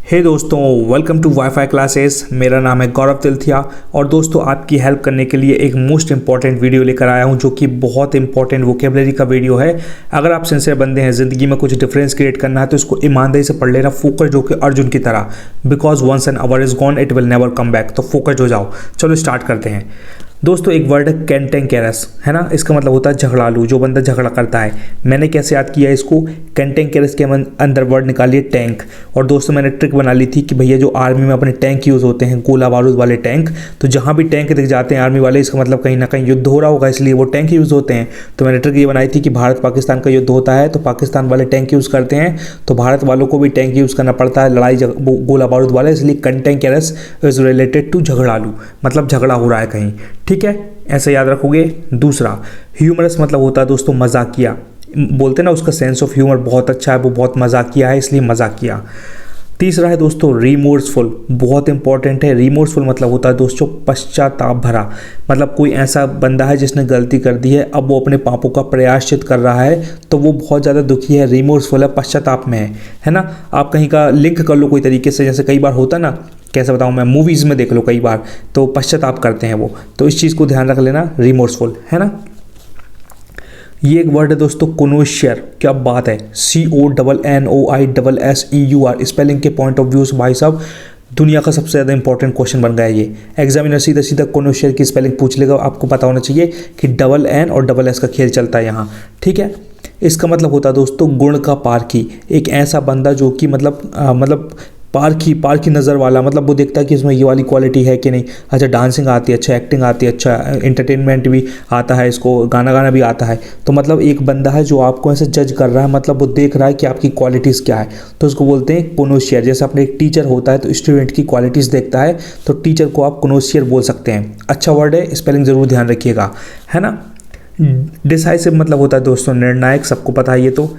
हे दोस्तों, welcome to wifi classes. मेरा नाम है गौरव तिलथिया और दोस्तों आपकी हेल्प करने के लिए एक मोस्ट इंपॉर्टेंट वीडियो लेकर आया हूं जो कि बहुत इंपॉर्टेंट वोकेबलरी का वीडियो है। अगर आप सिंसियर बंदे हैं, ज़िंदगी में कुछ डिफरेंस क्रिएट करना है तो इसको ईमानदारी से पढ़ लेना, फोकस जो कि अर्जुन की तरह, because once an hour is gone it will never come back. तो फोकस हो जाओ। चलो स्टार्ट करते हैं। दोस्तों एक वर्ड है कैंटेंकेरस, है ना। इसका मतलब होता है झगड़ालू, जो बंदा झगड़ा करता है। मैंने कैसे याद किया इसको, कैंटेंकेरस के अंदर वर्ड निकालिए टैंक। और दोस्तों मैंने ट्रिक बना ली थी कि भैया जो आर्मी में अपने टैंक यूज़ होते हैं, गोला बारूद वाले टैंक, तो जहाँ भी टैंक दिख जाते हैं आर्मी वाले, इसका मतलब कहीं ना कहीं युद्ध हो रहा होगा, इसलिए वो टैंक यूज़ होते हैं। तो मैंने ट्रिक ये बनाई थी कि भारत पाकिस्तान का युद्ध होता है तो पाकिस्तान वाले टैंक यूज़ करते हैं, तो भारत वालों को भी टैंक यूज़ करना पड़ता है, लड़ाई गोला बारूद वाले, इसलिए कैंटेंकेरस इज रिलेटेड टू झगड़ालू, मतलब झगड़ा हो रहा है कहीं। ठीक है, ऐसे याद रखोगे। दूसरा ह्यूमरस मतलब होता है दोस्तों मजाकिया, बोलते हैं ना उसका सेंस ऑफ ह्यूमर बहुत अच्छा है, वो बहुत मजाकिया है, इसलिए मजाकिया। तीसरा है दोस्तों रिमोर्सफुल, बहुत इंपॉर्टेंट है। रिमोर्सफुल मतलब होता है दोस्तों पश्चाताप भरा, मतलब कोई ऐसा बंदा है जिसने गलती कर दी है, अब वो अपने पापों का प्रायश्चित कर रहा है, तो वो बहुत ज़्यादा दुखी है, रिमोर्सफुल है, पश्चाताप में है ना। आप कहीं का लिंक कर लो कोई तरीके से, जैसे कई बार होता है ना, कैसे बताऊँ मैं, मूवीज़ में देख लो कई बार तो पश्चाताप करते हैं वो, तो इस चीज़ को ध्यान रख लेना, रिमोर्सफुल, है ना। ये एक वर्ड है दोस्तों कोनोशियर, क्या बात है, CONNOISSEUR। स्पेलिंग के पॉइंट ऑफ व्यू से भाई साहब दुनिया का सबसे ज़्यादा इंपॉर्टेंट क्वेश्चन बन गया है ये। एग्जामिनर सीधा सीधा कोनोशियर की स्पेलिंग पूछ लेगा, आपको पता होना चाहिए कि डबल N और डबल S का खेल चलता है यहाँ। ठीक है, इसका मतलब होता है दोस्तों गुण का पारखी, एक ऐसा बंदा जो कि मतलब पारखी नज़र वाला, मतलब वो देखता है कि इसमें ये वाली क्वालिटी है कि नहीं। अच्छा डांसिंग आती है, अच्छा एक्टिंग आती है, अच्छा एंटरटेनमेंट भी आता है, इसको गाना भी आता है, तो मतलब एक बंदा है जो आपको ऐसे जज कर रहा है, मतलब वो देख रहा है कि आपकी क्वालिटीज़ क्या है, तो उसको बोलते हैं कोनोशियर। जैसे अपने एक टीचर होता है तो स्टूडेंट की क्वालिटीज़ देखता है, तो टीचर को आप कोनोशियर बोल सकते हैं। अच्छा वर्ड है, स्पेलिंग ज़रूर ध्यान रखिएगा, है ना। डिसाइसिव मतलब होता है दोस्तों निर्णायक, सबको पता है ये तो।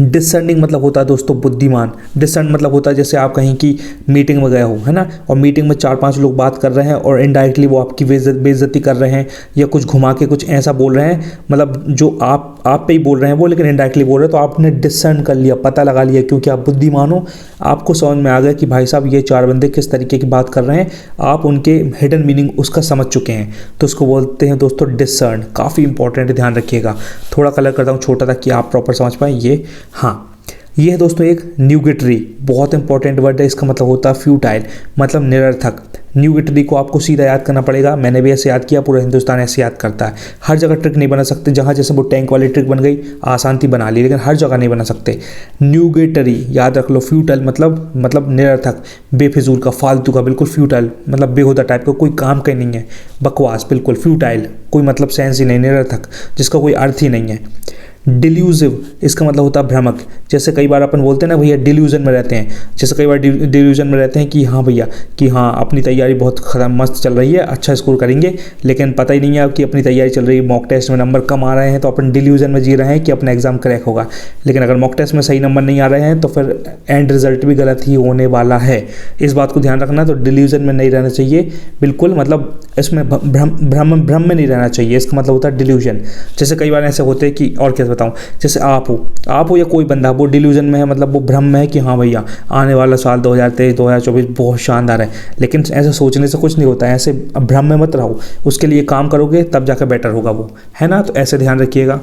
डिसर्निंग मतलब होता है दोस्तों बुद्धिमान। डिसर्न मतलब होता है जैसे आप कहीं की मीटिंग में गए हो, है ना, और मीटिंग में 4-5 लोग बात कर रहे हैं और इनडायरेक्टली वो आपकी बेइज्जती कर रहे हैं या कुछ घुमा के कुछ ऐसा बोल रहे हैं, मतलब जो आप पे ही बोल रहे हैं वो, लेकिन इनडायरेक्टली बोल रहे हैं, तो आपने डिसर्न कर लिया, पता लगा लिया, क्योंकि आप बुद्धिमान हो, आपको समझ में आ गया कि भाई साहब ये 4 बंदे किस तरीके की बात कर रहे हैं, आप उनके हिडन मीनिंग उसका समझ चुके हैं, तो उसको बोलते हैं दोस्तों डिसर्न। काफ़ी इंपॉर्टेंट है, ध्यान रखिएगा। थोड़ा कलर करता हूँ छोटा ताकि आप प्रॉपर समझ पाएँ ये। हाँ, ये है दोस्तों एक न्यूगेटरी, बहुत इंपॉर्टेंट वर्ड है। इसका मतलब होता है फ्यूटाइल, मतलब निरर्थक। न्यूगेटरी को आपको सीधा याद करना पड़ेगा, मैंने भी ऐसे याद किया, पूरा हिंदुस्तान ऐसे याद करता है। हर जगह ट्रिक नहीं बना सकते, जहाँ जैसे वो टैंक वाली ट्रिक बन गई, आसान थी बना ली, लेकिन हर जगह नहीं बना सकते। न्यूगेटरी याद रख लो, फ्यूटाइल मतलब निरर्थक, बेफिजूल का, फालतू का, बिल्कुल फ्यूटाइल मतलब बेहुदा टाइप का, कोई काम का नहीं है, बकवास, बिल्कुल फ्यूटाइल, कोई मतलब सेंस ही नहीं, निरर्थक, जिसका कोई अर्थ ही नहीं है। डिल्यूजिव, इसका मतलब होता है भ्रमक। जैसे कई बार अपन बोलते हैं ना भैया डिल्यूजन में रहते हैं, जैसे कई बार डिल्यूजन में रहते हैं कि हाँ भैया कि हाँ अपनी तैयारी बहुत मस्त चल रही है, अच्छा स्कोर करेंगे, लेकिन पता ही नहीं है कि अपनी तैयारी चल रही है, मॉक टेस्ट में नंबर कम आ रहे हैं, तो अपन डिल्यूजन में जी रहे हैं कि अपना एग्जाम क्रैक होगा, लेकिन अगर मॉक टेस्ट में सही नंबर नहीं आ रहे हैं तो फिर एंड रिजल्ट भी गलत ही होने वाला है। इस बात को ध्यान रखना, तो डिल्यूजन में नहीं रहना चाहिए बिल्कुल, मतलब इसमें भ्रम में नहीं रहना चाहिए, इसका मतलब होता है डिल्यूजन। जैसे कई बार ऐसे होते हैं कि, और क्या बताऊं, जैसे आप हो या कोई बंदा, वो डिल्यूजन में है, मतलब वो भ्रम में है कि हाँ भैया आने वाला साल 2023-2024 बहुत शानदार है, लेकिन ऐसे सोचने से कुछ नहीं होता है, ऐसे भ्रम में मत रहो, उसके लिए काम करोगे तब जाकर बेटर होगा वो, है ना। तो ऐसे ध्यान रखिएगा।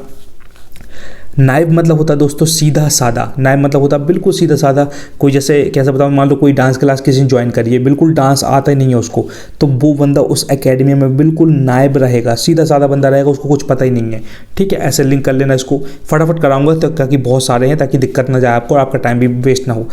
नाइब मतलब होता है दोस्तों सीधा साधा। नाइब मतलब होता है बिल्कुल सीधा साधा। कोई जैसे कैसे बताऊँ, मान लो कोई डांस क्लास किसी ने ज्वाइन करी है, बिल्कुल डांस आता ही नहीं है उसको, तो वो बंदा उस एकेडमी में बिल्कुल नाइब रहेगा, सीधा साधा बंदा रहेगा, उसको कुछ पता ही नहीं है। ठीक है, ऐसे लिंक कर लेना, इसको फटाफट कराऊंगा तो ताकि बहुत सारे हैं, ताकि दिक्कत ना जाए आपको और आपका टाइम भी वेस्ट ना हो।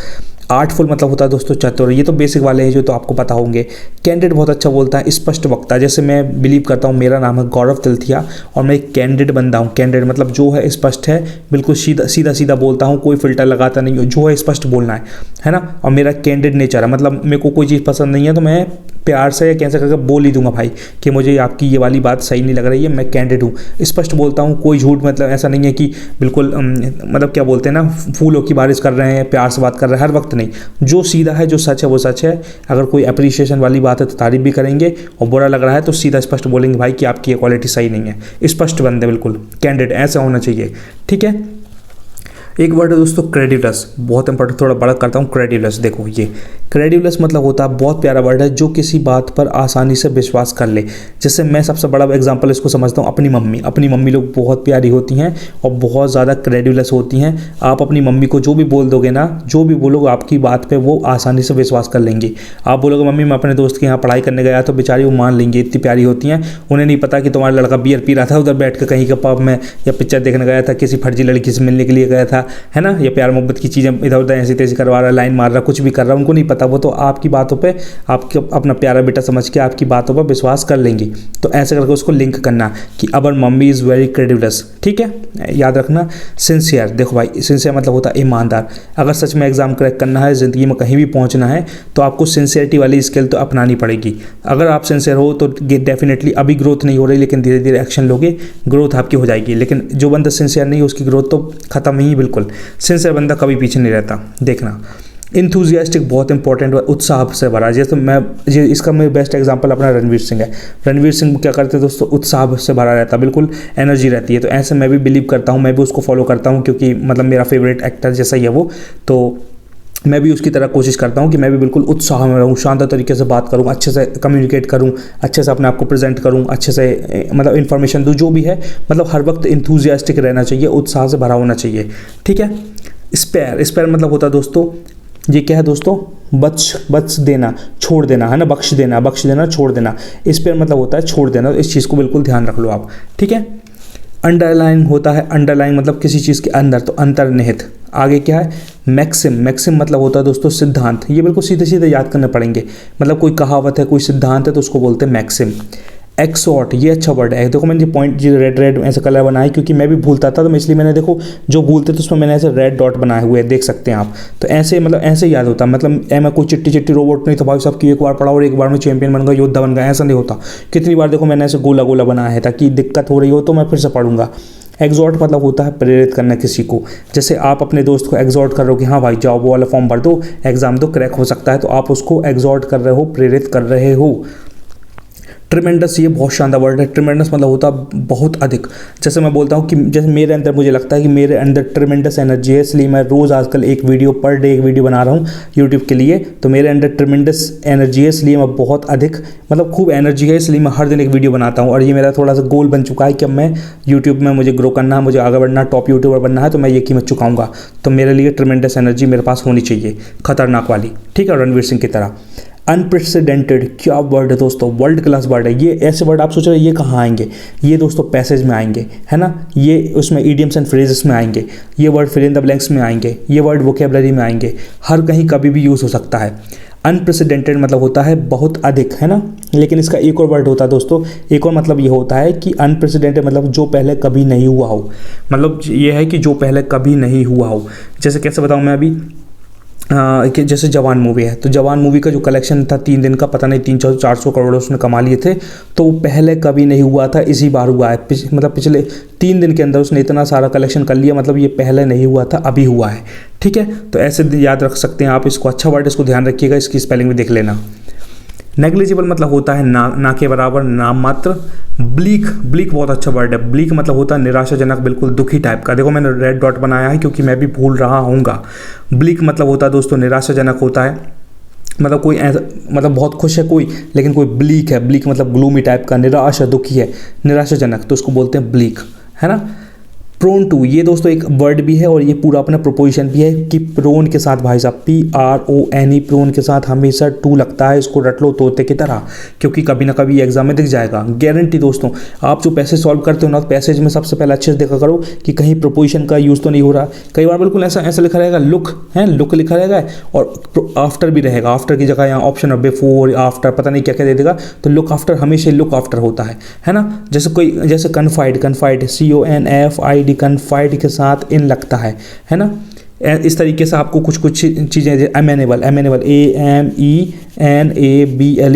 आर्टफुल मतलब होता है दोस्तों चतुर, ये तो बेसिक वाले हैं जो तो आपको पता होंगे। कैंडिड बहुत अच्छा बोलता है, स्पष्ट वक्ता, जैसे मैं बिलीव करता हूँ, मेरा नाम है गौरव तिलथिया और मैं एक कैंडिड बंदा हूँ। कैंडिड मतलब जो है स्पष्ट है, बिल्कुल सीधा बोलता हूँ, कोई फिल्टर लगाता नहीं हूँ, जो है स्पष्ट बोलना है ना। और मेरा कैंडिड नेचर है, मतलब मेरे को कोई चीज़ पसंद नहीं है तो मैं प्यार से या कैसे करके बोल ही दूंगा भाई कि मुझे आपकी ये वाली बात सही नहीं लग रही है, मैं कैंडिड हूँ, स्पष्ट बोलता हूँ, कोई झूठ, मतलब ऐसा नहीं है कि बिल्कुल मतलब क्या बोलते हैं ना, फूलों की बारिश कर रहे हैं, प्यार से बात कर रहे हैं हर वक्त नहीं, जो सीधा है, जो सच है वो सच है। अगर कोई अप्रिशिएशन वाली बात है तो तारीफ भी करेंगे, और बुरा लग रहा है तो सीधा स्पष्ट बोलेंगे भाई कि आपकी ये क्वालिटी सही नहीं है। स्पष्ट बंदे बिल्कुल कैंडिड ऐसा होना चाहिए। ठीक है, एक वर्ड है दोस्तों क्रेडिटस, बहुत इंपॉर्टेंट, थोड़ा बड़ा करता हूँ। क्रेडिटस, देखो ये क्रेडिटस मतलब होता है, बहुत प्यारा वर्ड है, जो किसी बात पर आसानी से विश्वास कर ले। जैसे मैं सबसे बड़ा एग्जांपल इसको समझता हूँ, अपनी मम्मी लोग बहुत प्यारी होती हैं और बहुत ज़्यादा क्रेडिटस होती हैं। आप अपनी मम्मी को जो भी बोल दोगे ना, जो भी बोलोगे आपकी बात पे वो आसानी से विश्वास कर लेंगी। आप बोलोगे मम्मी मैं अपने दोस्त के यहाँ पढ़ाई करने गया, तो बेचारी वो मान लेंगी, इतनी प्यारी होती हैं। उन्हें नहीं पता कि तुम्हारा लड़का बियर पी रहा था उधर बैठ कर कहीं के पब में, या पिक्चर देखने गया था, किसी फर्जी लड़की से मिलने के लिए गया था, है ना, या प्यार मोहब्बत की चीज़ें इधर उधर ऐसी तैसी करवा रहा, लाइन मार रहा, कुछ भी कर रहा, उनको नहीं पता। वो तो आपकी बातों पे, आपके अपना प्यारा बेटा समझ के आपकी बातों पर विश्वास कर लेंगी। तो ऐसे करके उसको लिंक करना कि अवर मम्मी इज़ वेरी क्रेडिटस, ठीक है, याद रखना। सिंसियर, देखो भाई सिंसियर मतलब होता है ईमानदार। अगर सच में एग्जाम क्रैक करना है, ज़िंदगी में कहीं भी पहुंचना है, तो आपको सिंसियरिटी वाली स्किल तो अपनानी पड़ेगी। अगर आप सिंसियर हो तो डेफिनेटली अभी ग्रोथ नहीं हो रही, लेकिन धीरे धीरे एक्शन लोगे, ग्रोथ आपकी हो जाएगी। लेकिन जो बंदा सिंसियर नहीं, उसकी ग्रोथ तो खत्म ही, बिल्कुल। सिंसियर बंदा कभी पीछे नहीं रहता, देखना। इंथुजियास्टिक बहुत इंपॉर्टेंट, उत्साह से भरा। जैसे इसका मैं बेस्ट एग्जांपल अपना रणवीर सिंह है। रणवीर सिंह क्या करते हैं दोस्तों, उत्साह से भरा रहता है, बिल्कुल एनर्जी रहती है। तो ऐसे मैं भी बिलीव करता हूँ, मैं भी उसको फॉलो करता हूँ, क्योंकि मतलब मेरा फेवरेट एक्टर जैसा ही है वो। तो मैं भी उसकी तरह कोशिश करता हूँ कि मैं भी बिल्कुल उत्साह में रहूँ, शानदार तरीके से बात करूँ, अच्छे से कम्युनिकेट करूँ, अच्छे से अपने आप को प्रेजेंट करूँ, अच्छे से मतलब इन्फॉर्मेशन दूँ, जो भी है। मतलब हर वक्त इंथुजियास्टिक रहना चाहिए, उत्साह से भरा होना चाहिए, ठीक है। स्पेयर मतलब होता है दोस्तों, ये क्या है दोस्तों, बख्श देना, छोड़ देना, है ना, बख्श देना, छोड़ देना। स्पेयर मतलब होता है छोड़ देना। इस चीज़ को बिल्कुल ध्यान रख लो आप, ठीक है। अंडरलाइन होता है, अंडरलाइन मतलब किसी चीज़ के अंदर, तो अंतर्निहित। आगे क्या है, मैक्सिम मतलब होता है दोस्तों सिद्धांत। ये बिल्कुल सीधे सीधे याद करने पड़ेंगे। मतलब कोई कहावत है, कोई सिद्धांत है, तो उसको बोलते हैं मैक्सिम। एक्सॉर्ट, ये अच्छा वर्ड है। देखो मैंने ये पॉइंट रेड ऐसे कलर बनाया, क्योंकि मैं भी भूलता था, तो इसलिए मैंने, देखो जो भूलते तो उसमें मैंने ऐसे रेड डॉट बनाए हुए हैं, देख सकते हैं आप। तो ऐसे मतलब ऐसे याद होता है। मतलब मैं कोई चिट्टी रोबोट नहीं था भाई साहब कि एक बार पढ़ा और एक बार में चैंपियन बन गया, योद्धा बन गया, ऐसा नहीं होता। कितनी बार देखो मैंने ऐसे गोला बनाया है, ताकि दिक्कत हो रही हो तो मैं फिर से पढ़ूंगा। एग्जॉर्ट मतलब होता है प्रेरित करना किसी को। जैसे आप अपने दोस्त को एग्जॉर्ट कर रहे हो कि हाँ भाई जाओ वो वाला फॉर्म भर दो, एग्जाम दो, क्रैक हो सकता है, तो आप उसको एग्जॉर्ट कर रहे हो, प्रेरित कर रहे हो। ट्रिमेंडस, ये बहुत शानदार वर्ड है। ट्रिमेंडस मतलब होता है बहुत अधिक। जैसे मैं बोलता हूँ कि जैसे मेरे अंदर, मुझे लगता है कि मेरे अंदर ट्रिमेंडस एनर्जी है, इसलिए मैं रोज़ आजकल पर डे एक वीडियो बना रहा हूँ यूट्यूब के लिए। तो मेरे अंदर ट्रिमेंडस एनर्जी है, इसलिए मैं बहुत अधिक, मतलब खूब एनर्जी है, इसलिए मैं हर दिन एक वीडियो बनाता हूँ। और ये मेरा थोड़ा सा गोल बन चुका है कि अब मैं यूट्यूब में, मुझे ग्रो करना है, मुझे आगे बढ़ना, टॉप यूट्यूबर बनना है, तो मैं ये कीमत चुकाऊंगा। तो मेरे लिए ट्रिमेंडस एनर्जी मेरे पास होनी चाहिए, खतरनाक वाली, ठीक है, रणवीर सिंह की तरह। अनप्रेसिडेंटेड, क्या वर्ड है दोस्तों, वर्ल्ड क्लास वर्ड है। ये ऐसे वर्ड आप सोच रहे हो ये कहाँ आएंगे, ये दोस्तों पैसेज में आएंगे, है ना, ये उसमें इडियम्स एंड फ्रेजेस में आएंगे, ये word fill in the blanks में आएंगे, ये वर्ड वोकेबलरी में आएंगे, हर कहीं कभी भी यूज़ हो सकता है। अनप्रेसिडेंटेड मतलब होता है बहुत अधिक, है ना। लेकिन इसका एक और वर्ड होता है दोस्तों, एक और मतलब ये होता है कि अनप्रेसिडेंटेड मतलब जो पहले कभी नहीं हुआ हो। मतलब ये है कि जो पहले कभी नहीं हुआ हो। जैसे कैसे बताऊँ मैं अभी, कि जैसे जवान मूवी है, तो जवान मूवी का जो कलेक्शन था 3 दिन का, पता नहीं 300-400 करोड़ उसने कमा लिए थे। तो वो पहले कभी नहीं हुआ था, इसी बार हुआ है। मतलब पिछले 3 दिन के अंदर उसने इतना सारा कलेक्शन कर लिया। मतलब ये पहले नहीं हुआ था, अभी हुआ है, ठीक है। तो ऐसे याद रख सकते हैं आप इसको। अच्छा वर्ड, इसको ध्यान रखिएगा, इसकी स्पेलिंग भी देख लेना। नेग्लिजिबल मतलब होता है ना के बराबर, नाम मात्र। ब्लीक बहुत अच्छा वर्ड है। ब्लीक मतलब होता है निराशाजनक, बिल्कुल दुखी टाइप का। देखो मैंने रेड डॉट बनाया है क्योंकि मैं भी भूल रहा हूँगा। ब्लीक मतलब होता है दोस्तों निराशाजनक होता है। मतलब कोई ऐसा, मतलब बहुत खुश है कोई, लेकिन कोई ब्लीक है। ब्लीक मतलब ग्लूमी टाइप का, निराशा, दुखी है, निराशाजनक, तो उसको बोलते हैं ब्लीक, है ना। प्रोन टू, ये दोस्तों एक वर्ड भी है और ये पूरा अपना प्रोपोजिशन भी है कि प्रोन के साथ भाई साहब PRONE, प्रोन के साथ हमेशा टू लगता है। इसको रट लो तोते की तरह, क्योंकि कभी ना कभी एग्जाम में दिख जाएगा, गारंटी। दोस्तों आप जो पैसेज सॉल्व करते हो ना, पैसेज में सबसे पहले अच्छे से देखा करो कि कहीं प्रोपोजिशन का यूज़ तो नहीं हो रहा। कई बार बिल्कुल ऐसा लिखा रहेगा, लुक लिखा रहेगा और आफ्टर भी रहेगा। आफ्टर की जगह यहाँ ऑप्शन है बिफोर, आफ्टर, पता नहीं क्या क्या दे देगा। तो लुक आफ्टर हमेशा लुक आफ्टर होता है ना। जैसे कन्फाइड CONFID, कन्फाइड के साथ इन लगता है ना। इस तरीके से आपको कुछ चीज़ें, अमेनेबल AMENABLE,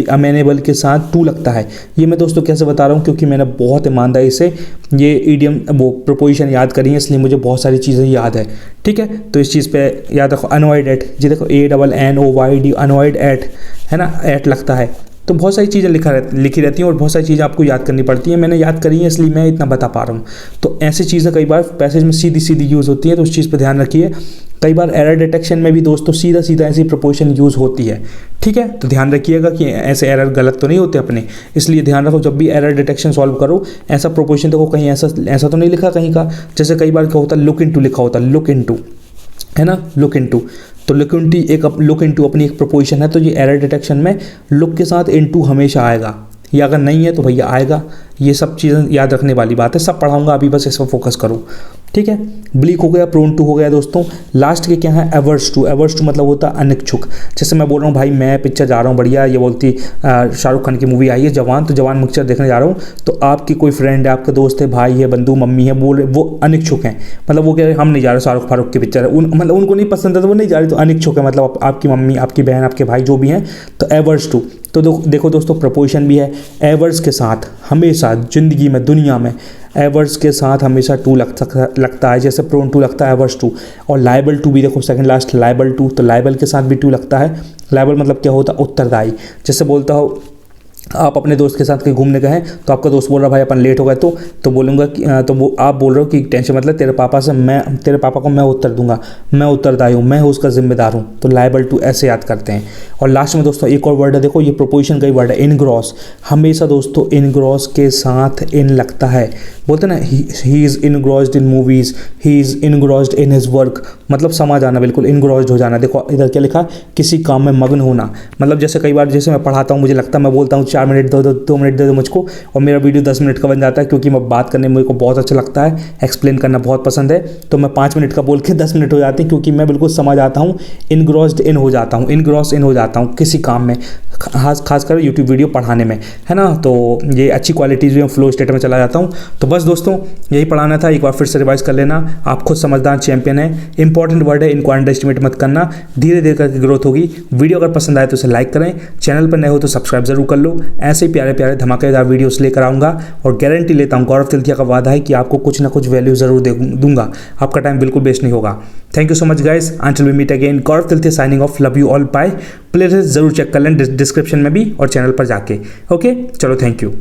अमेनेबल के साथ टू लगता है। ये मैं दोस्तों कैसे बता रहा हूँ, क्योंकि मैंने बहुत ईमानदारी से ये इडियम वो प्रोपोजिशन याद करी है, इसलिए मुझे बहुत सारी चीज़ें याद है, ठीक है। तो इस चीज़ पे याद रखो। अनॉयड एट, जी देखो ANNOYD, अनॉयड एट, है ना, एट लगता है। तो बहुत सारी चीज़ें लिखी रहती हैं और बहुत सारी चीज़ें आपको याद करनी पड़ती हैं। मैंने याद करी है इसलिए मैं इतना बता पा रहा हूँ। तो ऐसी चीज़ें कई बार पैसेज में सीधी सीधी यूज़ होती है, तो उस चीज़ पर ध्यान रखिए। कई बार एरर डिटेक्शन में भी दोस्तों सीधा सीधा ऐसी प्रोपोर्शन यूज़ होती है, ठीक है। तो ध्यान रखिएगा कि ऐसे एरर गलत तो नहीं होते अपने, इसलिए ध्यान रखो जब भी एरर डिटेक्शन सॉल्व करो ऐसा प्रोपोर्शन देखो कहीं ऐसा तो नहीं लिखा कहीं का, जैसे कई बार क्या होता है लुक इनटू लिखा होता है, लुक इनटू है ना, लुक इनटू। तो लुक इनटू अपनी एक प्रोपोजिशन है, तो ये एरर डिटेक्शन में लुक के साथ इनटू हमेशा आएगा, या अगर नहीं है तो भैया आएगा। ये सब चीज़ें याद रखने वाली बात है, सब पढ़ाऊंगा, अभी बस इस पर फोकस करो, ठीक है। ब्लीक हो गया, प्रोन टू हो गया दोस्तों। लास्ट के क्या है, एवर्स टू। एवर्स टू मतलब होता है अनिच्छुक। जैसे मैं बोल रहा हूँ भाई मैं पिक्चर जा रहा हूँ बढ़िया, ये बोलती शाहरुख खान की मूवी आई है जवान, तो जवान पिक्चर देखने जा रहा हूँ, तो आपकी कोई फ्रेंड है, आपका दोस्त है, भाई है, बंधु, मम्मी है, वो अनिच्छुक हैं, मतलब वो कह रहे हम नहीं जा रहे शाहरुख फारूक की पिक्चर है, मतलब उनको नहीं पसंद है तो वो नहीं जा रहे, तो अनिच्छुक है, मतलब आपकी मम्मी, आपकी बहन, आपके भाई जो भी हैं, तो एवर्स टू। तो देखो दोस्तों प्रपोजिशन भी है, एवर्स के साथ हमेशा ज़िंदगी में, दुनिया में एवर्स के साथ हमेशा टू लगता है, जैसे प्रोन टू लगता है एवर्स टू। और लाइबल टू भी देखो, सेकंड लास्ट लाइबल टू, तो लाइबल के साथ भी टू लगता है। लाइबल मतलब क्या होता है, उत्तरदायी। जैसे बोलता हो आप अपने दोस्त के साथ कहीं घूमने गए हैं, तो आपका दोस्त बोल रहा है भाई अपन लेट हो गए, तो बोलूँगा कि तो वो आप बोल रहे हो कि टेंशन मतलब तेरे पापा को मैं उत्तर दूंगा, मैं उत्तरदायी हूँ, मैं उसका जिम्मेदार हूँ, तो लायबल टू ऐसे याद करते हैं। और लास्ट में दोस्तों एक और वर्ड है, देखो ये प्रोपोजिशन का ही वर्ड है, इनग्रॉस। हमेशा दोस्तों इनग्रॉस के साथ इन लगता है, बोलते ना he is engrossed in movies, he is engrossed in his work, मतलब समा जाना, बिल्कुल इनग्रॉस्ड हो जाना। देखो इधर क्या लिखा, किसी काम में मग्न होना, मतलब जैसे कई बार जैसे मैं पढ़ाता हूँ, मुझे लगता है मैं बोलता हूँ 4 मिनट 2 मिनट दे दो मुझको, और मेरा वीडियो 10 मिनट का बन जाता है, क्योंकि मैं बात करने में मेरे को बहुत अच्छा लगता है, एक्सप्लेन करना बहुत पसंद है, तो मैं 5 मिनट का बोल के 10 मिनट हो जाते हैं, क्योंकि मैं बिल्कुल समझ आता हूँ, इनग्रॉस्ड इन हो जाता हूँ, इनग्रॉस इन हो जाता हूँ किसी काम में, खासकर यूट्यूब वीडियो पढ़ाने में, है ना। तो ये अच्छी क्वालिटीज़ में फ्लो स्टेट में चला जाता हूँ। तो बस दोस्तों यही पढ़ाना था, एक बार फिर से रिवाइज कर लेना। आप खुद समझदार चैंपियन है, इंपॉर्टेंट वर्ड है, इनको अंडर एस्टिमेट मत करना, धीरे धीरे करके ग्रोथ होगी। वीडियो अगर पसंद आए तो इसे लाइक करें, चैनल पर नए हो तो सब्सक्राइब जरूर कर लो। ऐसे ही प्यारे प्यारे धमाकेदार वीडियोस लेकर आऊँगा, और गारंटी लेता हूँ, गौरव तिलथिया का वादा है कि आपको कुछ ना कुछ वैल्यू जरूर दूंगा, आपका टाइम बिल्कुल वेस्ट नहीं होगा। Thank you so much guys, until we meet again. Gaurav Tilthia signing off, love you all, bye. Playlist जरूर चेक कर लें डिस्क्रिप्शन में भी और चैनल पर जाके। ओके चलो, थैंक यू।